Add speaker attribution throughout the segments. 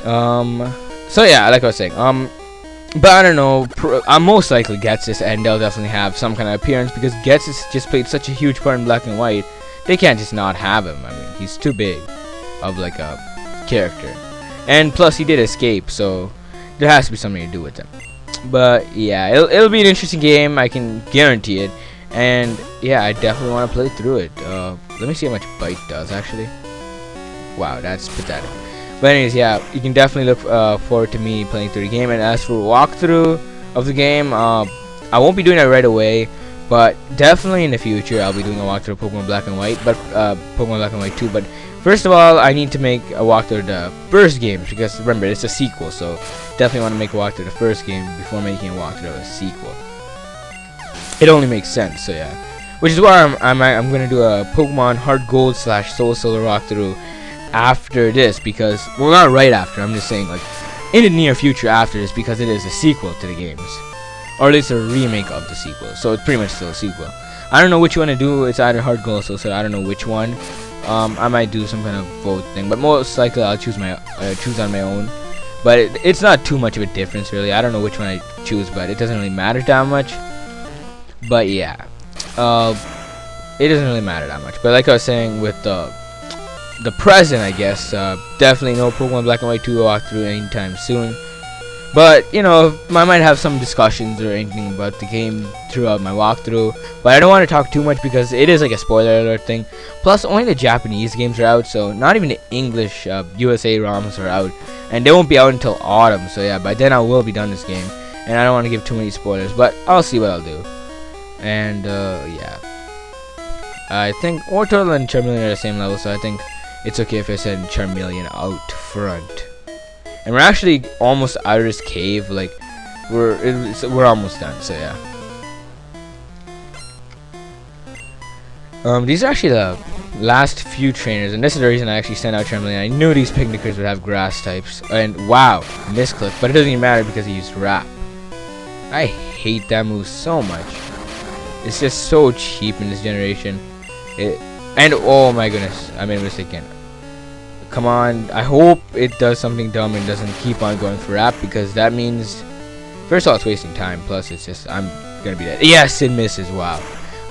Speaker 1: So yeah, like I was saying, but I don't know. Most likely gets this, and they'll definitely have some kind of appearance because Gets has just played such a huge part in Black and White. They can't just not have him. I mean, he's too big of like a character, and plus he did escape, so there has to be something to do with him. But yeah, it'll be an interesting game. I can guarantee it. And yeah, I definitely want to play through it. Let me see how much Bite does actually. Wow, that's pathetic. But anyways, yeah, you can definitely look forward to me playing through the game. And as for walkthrough of the game, I won't be doing that right away, but definitely in the future I'll be doing a walkthrough of Pokemon Black and White, but Pokemon Black and White 2. But first of all, I need to make a walkthrough of the first game because remember it's a sequel, so definitely want to make a walkthrough of the first game before making a walkthrough of a sequel. It only makes sense, so yeah. Which is why I'm gonna do a Pokemon Heart Gold / Soul Silver walkthrough after this, because well, not right after. I'm just saying like in the near future after this, because it is a sequel to the games, or at least a remake of the sequel. So it's pretty much still a sequel. I don't know which one to do. It's either Heart Gold or Soul Silver. I don't know which one. I might do some kind of vote thing, but most likely I'll choose on my own. But it's not too much of a difference really. I don't know which one I choose, but it doesn't really matter that much. But yeah, it doesn't really matter that much. But like I was saying with the present, I guess definitely no Pokemon Black and White 2 walkthrough anytime soon. But you know, I might have some discussions or anything about the game throughout my walkthrough. But I don't want to talk too much because it is like a spoiler alert thing. Plus, only the Japanese games are out, so not even the English USA ROMs are out, and they won't be out until autumn. So yeah, by then I will be done this game, and I don't want to give too many spoilers. But I'll see what I'll do. And yeah, I think Ortotle and Charmeleon are the same level, so I think it's okay if I send Charmeleon out front. And we're actually almost out of this cave. Like we're almost done. So yeah. These are actually the last few trainers, and this is the reason I actually sent out Charmeleon. I knew these picnickers would have grass types, and wow, misclick. But it doesn't even matter because he used Wrap. I hate that move so much. It's just so cheap in this generation. And oh my goodness, I made a mistake again. Come on, I hope it does something dumb and doesn't keep on going for Wrap, because that means first of all it's wasting time, plus it's just I'm gonna be dead. Yes, it misses. Wow,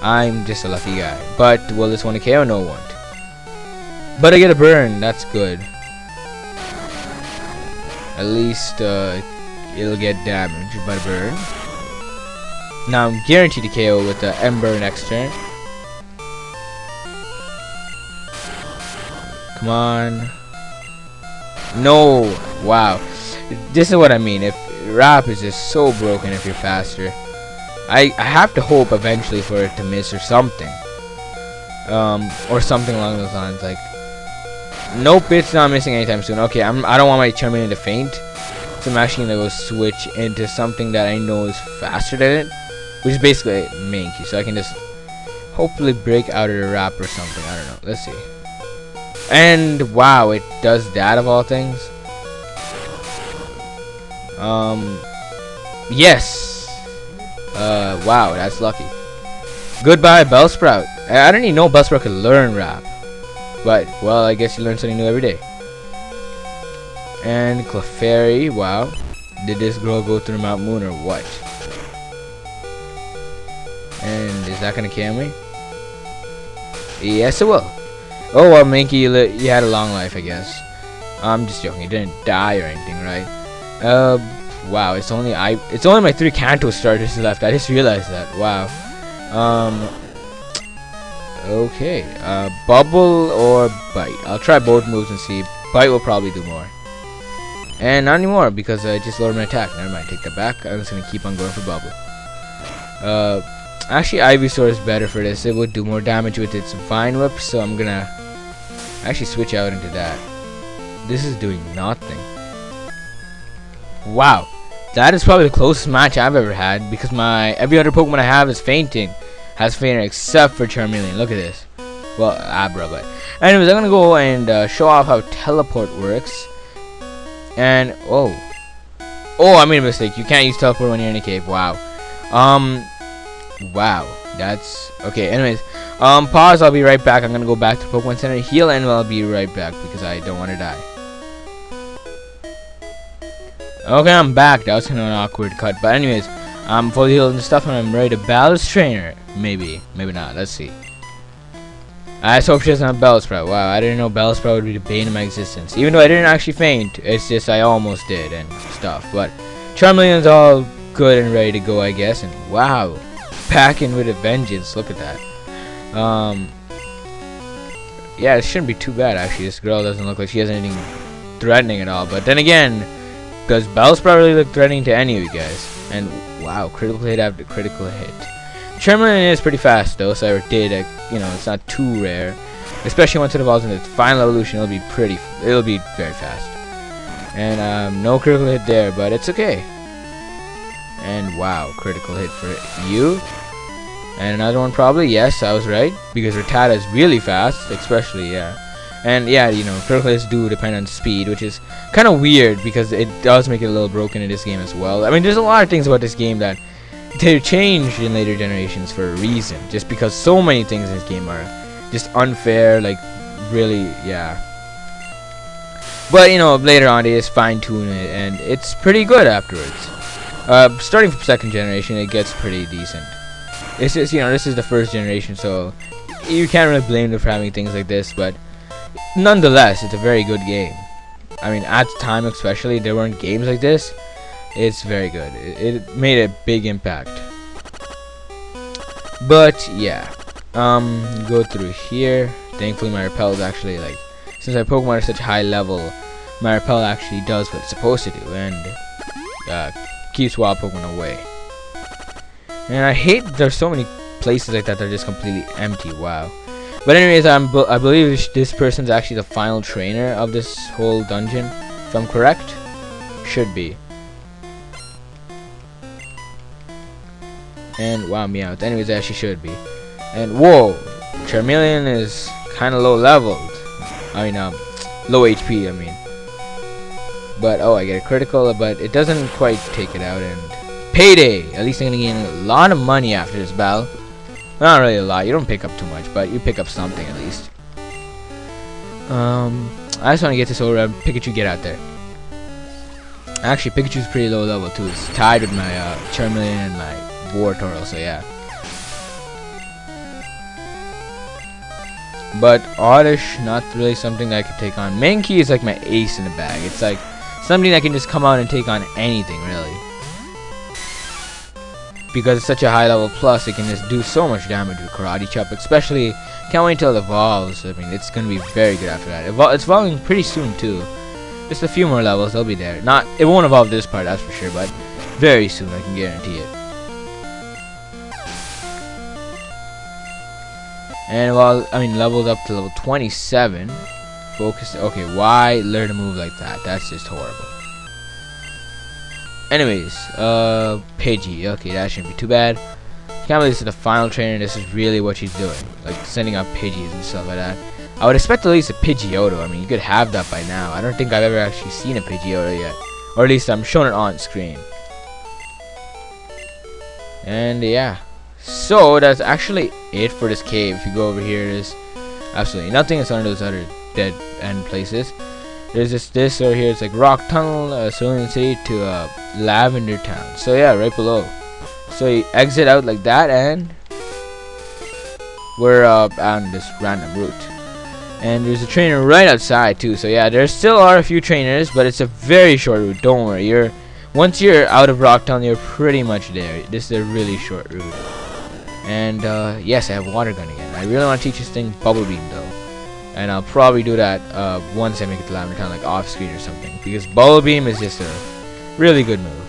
Speaker 1: I'm just a lucky guy. But will this one a KO? No, it won't. But I get a burn, that's good. At least it'll get damaged by a burn. Now I'm guaranteed to KO with the Ember next turn. Come on. No. Wow. This is what I mean. If Wrap is just so broken if you're faster. I have to hope eventually for it to miss or something. Or something along those lines. Like, nope, it's not missing anytime soon. Okay, I don't want my Charmeleon to faint. So I'm actually gonna go switch into something that I know is faster than it, which is basically Mankey. So I can just hopefully break out of the Wrap or something. I don't know. Let's see. And wow, it does that of all things. Yes. Wow, that's lucky. Goodbye, Bellsprout. I didn't even know Bellsprout could learn Wrap. But well, I guess you learn something new every day. And Clefairy, wow. Did this girl go through Mount Moon or what? And is that gonna kill me? Yes, it will. Oh well, Mankey, you had a long life, I guess. I'm just joking. You didn't die or anything, right? Wow. It's only my 3 Kanto starters left. I just realized that. Wow. Okay. Bubble or Bite. I'll try both moves and see. Bite will probably do more. And not anymore because I just lowered my attack. Never mind. Take that back. I'm just gonna keep on going for Bubble. Actually, Ivysaur is better for this. It would do more damage with its Vine Whip, so I'm gonna actually switch out into that. This is doing nothing. Wow, that is probably the closest match I've ever had, because every other Pokemon I have is fainting. Has fainted except for Charmeleon. Look at this. Well, Abra, but anyways, I'm gonna go and show off how Teleport works. And oh, I made a mistake. You can't use Teleport when you're in a cave. Wow. Wow, that's okay. Anyways, pause. I'll be right back. I'm gonna go back to Pokemon Center, heal, and I'll be right back because I don't want to die. Okay, I'm back. That was kind of an awkward cut. But anyways, I'm fully healed and stuff, and I'm ready to battle this trainer. Maybe. Maybe not. Let's see. I just hope she doesn't have Bellsprout. Wow, I didn't know Bellsprout would be the bane of my existence. Even though I didn't actually faint, it's just I almost did and stuff. But Charmeleon's all good and ready to go, I guess. And wow, packing with a vengeance. Look at that. Yeah, it shouldn't be too bad actually. This girl doesn't look like she has anything threatening at all. But then again, does Bellsprout really look threatening to any of you guys? And wow, critical hit after critical hit. Charmeleon is pretty fast though, so I did, you know, it's not too rare. Especially once it evolves into its final evolution, it'll be very fast. And no critical hit there, but it's okay. And wow, critical hit for you. And another one probably, yes, I was right. Because Rattata is really fast, especially, yeah. And yeah, you know, critical hits do depend on speed, which is kind of weird because it does make it a little broken in this game as well. I mean, there's a lot of things about this game that they changed in later generations for a reason, just because so many things in this game are just unfair, like really, yeah. But you know, later on they just fine-tune it, and it's pretty good afterwards. Starting from second generation, it gets pretty decent. It's just, you know, this is the first generation, so you can't really blame them for having things like this, but nonetheless, it's a very good game. I mean, at the time especially, there weren't games like this. It's very good. It made a big impact. But yeah, go through here. Thankfully, my repel is actually like, since my Pokemon are such high level, my repel actually does what it's supposed to do and keeps wild Pokemon away. And I hate there's so many places like that that are just completely empty. Wow. But anyways, I believe this person's actually the final trainer of this whole dungeon, if I'm correct. Should be. And wow, Meowth. Anyways, actually should be. And whoa, Charmeleon is kind of low leveled. I mean, low HP. I mean. But oh, I get a critical, but it doesn't quite take it out. And payday. At least I'm gonna gain a lot of money after this battle. Not really a lot. You don't pick up too much, but you pick up something at least. I just want to get this over. Pikachu, get out there. Actually, Pikachu's pretty low level too. It's tied with my Charmeleon and my Wartortle, so yeah. But Oddish, not really something that I could take on. Mankey is like my ace in the bag. It's like something that can just come out and take on anything, really. Because it's such a high level plus, it can just do so much damage with Karate Chop. Especially, can't wait until it evolves. I mean, it's gonna be very good after that. It's evolving pretty soon too. Just a few more levels, they'll be there. It won't evolve this part, that's for sure, but very soon, I can guarantee it. And while leveled up to level 27, focus. Okay, why learn a move like that? That's just horrible. Anyways, Pidgey. Okay, that shouldn't be too bad. Can't believe this is the final trainer. This is really what she's doing, like sending out Pidgeys and stuff like that. I would expect at least a Pidgeotto. I mean, you could have that by now. I don't think I've ever actually seen a Pidgeotto yet, or at least I'm showing it on screen. And yeah. So that's actually it for this cave. If you go over here, there's absolutely nothing. It's one of those other dead end places. There's this over here. It's like Rock Tunnel, Cerulean City to Lavender Town. So yeah, right below. So you exit out like that, and we're on this random route. And there's a trainer right outside too. So yeah, there still are a few trainers, but it's a very short route. Don't worry. Once you're out of Rock Tunnel, you're pretty much there. This is a really short route. And yes, I have Water Gun again. I really want to teach this thing Bubble Beam though, and I'll probably do that once I make it to Lavender Town, like off screen or something, because Bubble Beam is just a really good move.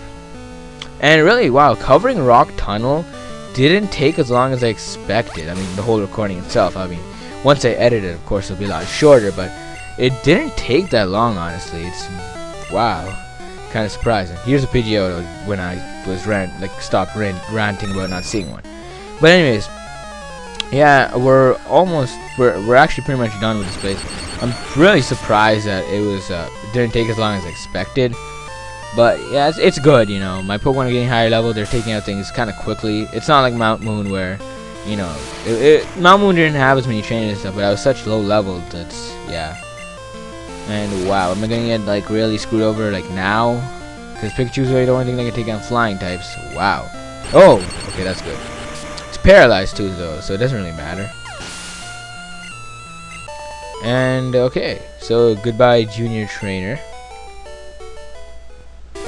Speaker 1: And really, wow, covering Rock Tunnel didn't take as long as I expected. I mean, the whole recording itself. I mean, once I edit it, of course, it'll be a lot shorter, but it didn't take that long, honestly. It's wow, kind of surprising. Here's a Pidgeotto when I was stopped ranting about not seeing one. But anyways, yeah, we're actually pretty much done with this place. I'm really surprised that it didn't take as long as I expected. But yeah, it's good, you know. My Pokemon are getting higher level. They're taking out things kind of quickly. It's not like Mount Moon where, you know, Mount Moon didn't have as many trainers and stuff, but I was such low level. That's yeah. And wow, am I gonna get like really screwed over like now? because Pikachu's really the only thing that can take on flying types. Wow. Oh, okay, that's good. It's paralyzed too, though, so it doesn't really matter. And okay, so goodbye, Junior Trainer.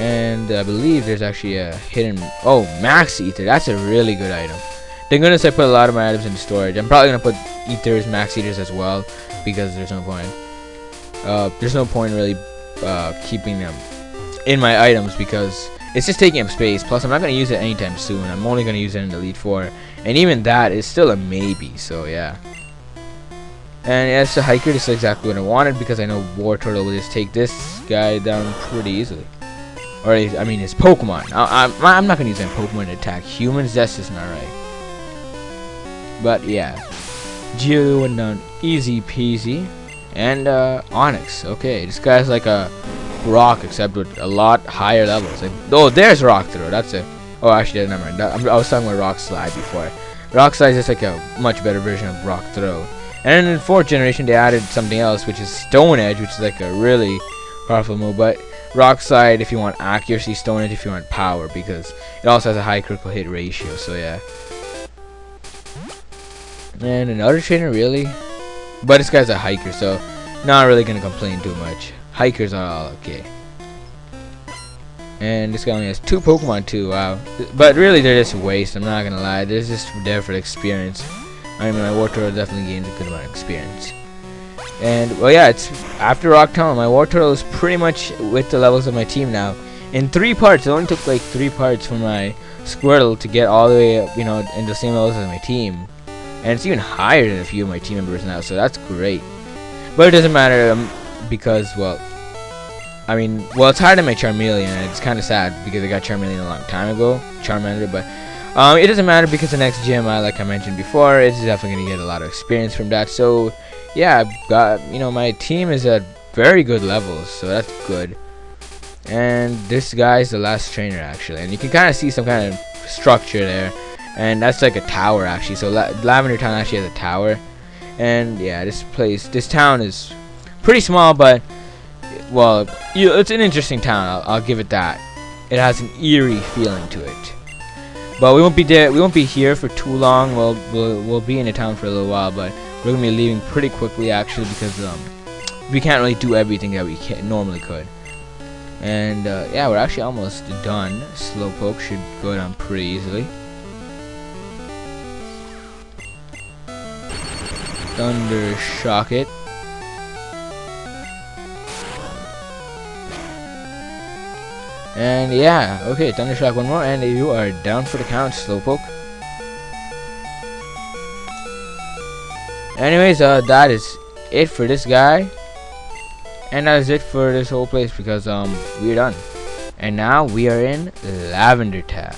Speaker 1: And I believe there's actually a hidden. Oh, Max Ether. That's a really good item. Thank goodness I put a lot of my items into storage. I'm probably gonna put Ethers, Max Eaters as well, because there's no point. There's no point really keeping them in my items because it's just taking up space. Plus, I'm not gonna use it anytime soon. I'm only gonna use it in Elite Four, and even that is still a maybe. So yeah. And as a hiker, this is exactly what I wanted because I know War Turtle will just take this guy down pretty easily. Or I mean, his Pokemon. I'm not gonna use that Pokemon to attack humans. That's just not right. But yeah, Geodude went down easy peasy. And Onyx. Okay, this guy's like a rock except with a lot higher levels. Like, oh, there's Rock Throw. That's it. Oh, actually, never mind. I was talking about Rock Slide before. Rock Slide is like a much better version of Rock Throw. And in the 4th generation, they added something else, which is Stone Edge, which is like a really powerful move. But Rock Slide if you want accuracy, Stone Edge if you want power, because it also has a high critical hit ratio. So yeah. And another trainer, really? But this guy's a hiker, so not really gonna complain too much. Hikers are all okay. And this guy only has 2 Pokemon too, wow. But really they're just a waste, I'm not gonna lie. They're just there for the experience. I mean, my War Turtle definitely gains a good amount of experience. And, well yeah, it's after Rock Town, my War Turtle is pretty much with the levels of my team now. In 3 parts, it only took like 3 parts for my Squirtle to get all the way up, you know, in the same levels as my team. And it's even higher than a few of my team members now, so that's great. But it doesn't matter because, well, I mean, well, it's higher than my Charmeleon, and it's kind of sad because I got Charmeleon a long time ago, Charmander, but it doesn't matter because the next gym, like I mentioned before, is definitely going to get a lot of experience from that. So, yeah, I've got, you know, my team is at very good levels, so that's good. And this guy's the last trainer, actually, and you can kind of see some kind of structure there. And that's like a tower actually. So Lavender Town actually has a tower. And yeah, this town is pretty small, but well, it's an interesting town. I'll give it that. It has an eerie feeling to it. But we won't be there. We won't be here for too long. We'll be in the town for a little while, but we're gonna be leaving pretty quickly actually because we can't really do everything that we normally could. And yeah, we're actually almost done. Slowpoke should go down pretty easily. Thunder Shock it. And yeah, okay, Thunder Shock one more, and you are down for the count, Slowpoke. Anyways, that is it for this guy, and that is it for this whole place because we're done. And now we are in Lavender Town.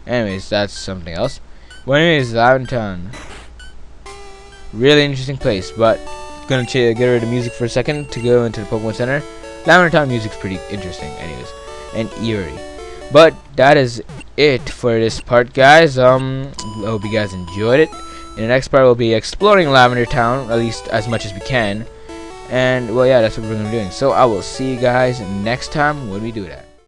Speaker 1: Anyways, that's something else. But anyways, Lavender Town, really interesting place. But gonna get rid of the music for a second to go into the Pokemon Center. Lavender Town music's pretty interesting, anyways, and eerie. But that is it for this part, guys. I hope you guys enjoyed it. In the next part, we'll be exploring Lavender Town, at least as much as we can. And well, yeah, that's what we're gonna be doing. So I will see you guys next time when we do that.